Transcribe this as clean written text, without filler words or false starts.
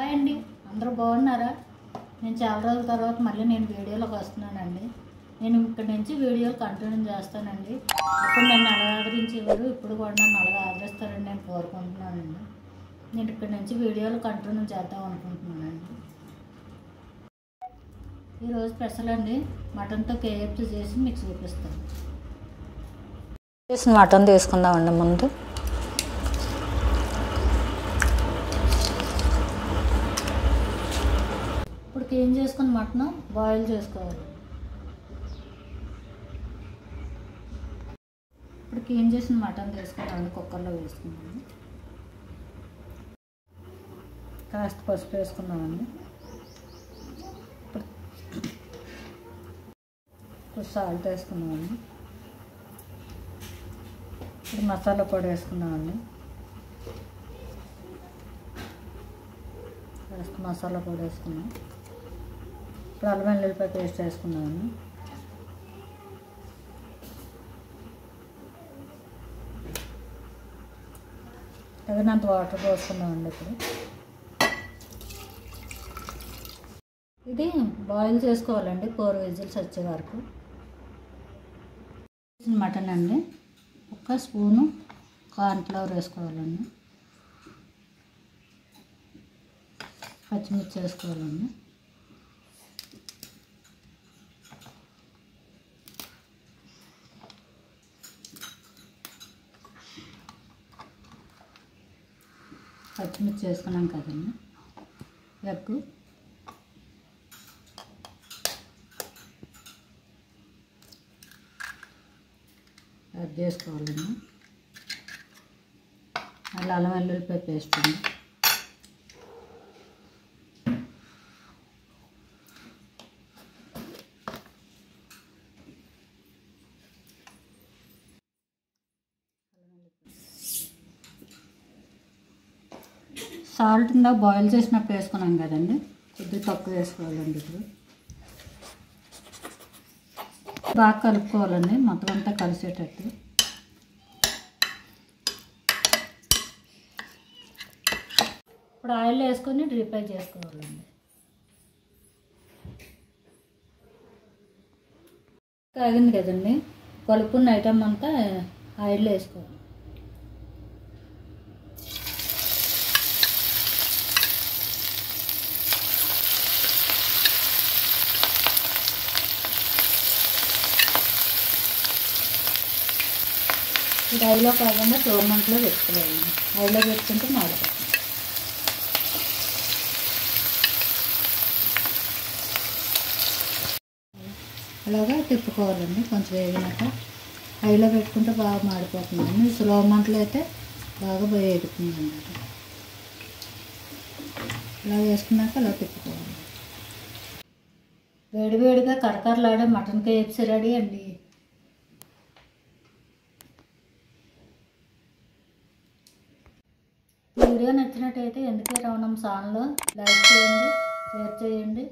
Hi అండి, అందరూ బాగున్నారా? నేను చాలా రోజుల తర్వాత మళ్ళీ వీడియోలోకి వస్తున్నానండి. నేను ఇక్కడ నుంచి వీడియోలు కంటిన్యూ చేస్తానండి. ఇప్పుడు నన్ను అలాగా ఆదరించేవారు, ఇప్పుడు కూడా నన్ను అలాగా ఆదరిస్తారని నేను కోరుకుంటున్నానండి. నేను ఇక్కడ నుంచి వీడియోలు కంటిన్యూ చేద్దాం అనుకుంటున్నానండి. ఈరోజు స్పెషల్ అండి, మటన్తో కేఎఫ్సీ చేసి మీకు చూపిస్తాను. మటన్ తీసుకుందామండి. ముందు ఇప్పుడు క్లీన్ చేసుకుని మటన్ బాయిల్ చేసుకోవాలి. ఇప్పుడు క్లీన్ చేసిన మటన్ తీసుకున్నామండి, కుక్కర్లో వేసుకున్నాము. కాస్త పసుపు వేసుకున్నామండి. ఇప్పుడు సాల్ట్ వేసుకున్నామండి. ఇప్పుడు మసాలా పొడి వేసుకున్నామండి. కాస్త మసాలా పొడి వేసుకున్నాం. ఇప్పుడు అల్లం వెల్లుల్లిపాయ పేస్ట్ వేసుకున్నామండి. తగినంత వాటర్ పోసుకున్నామండి. ఇప్పుడు ఇది బాయిల్ చేసుకోవాలండి 4 విజిల్స్ వచ్చే వరకు. మటన్ అండి, 1 స్పూను కార్న్ఫ్లవర్ వేసుకోవాలండి. పచ్చిమిర్చి వేసుకోవాలండి. పచ్చిమిర్చి వేసుకున్నాం కదండి. ఎగ్, యాడ్ చేసుకోవాలండి. అలా అల్లం వెల్లుల్లిపాయ పేస్ట్ అండి. సాల్ట్ ఇందా బాయిల్ చేసినప్పుడు వేసుకున్నాం కదండి, కొద్దిగా తక్కువ వేసుకోవాలండి. ఇప్పుడు బాగా కలుపుకోవాలండి, మొత్తం అంతా కలిసేటట్టు. ఇప్పుడు ఆయిల్ వేసుకొని డీప్ ఫ్రై చేసుకోవాలండి. కాగింది కదండి, కలుపుకున్న ఐటమ్ అంతా ఆయిల్లో వేసుకోవాలి. ఇది ఆయిల్లో కాకుండా స్లో మంటలో పెట్టుకోవాలి. ఆయిల్లో పెట్టుకుంటే మాడిపోతుంది. అలాగా తిప్పుకోవాలండి. కొంచెం వేగినాక ఆయిల్లో పెట్టుకుంటే బాగా మాడిపోతుందండి. స్లో మంటలో అయితే బాగా వేగుతుంది అన్నమాట. ఇలా వేసుకున్నాక అలా తిప్పుకోవాలి. వేడివేడిగా కరకరలాడే మటన్ కేఎఫ్సీ రెడీ అండి. వీడియో నచ్చినట్టయితే ఎందుకే రవణం ఛానల్ లైక్ చేయండి, షేర్ చేయండి.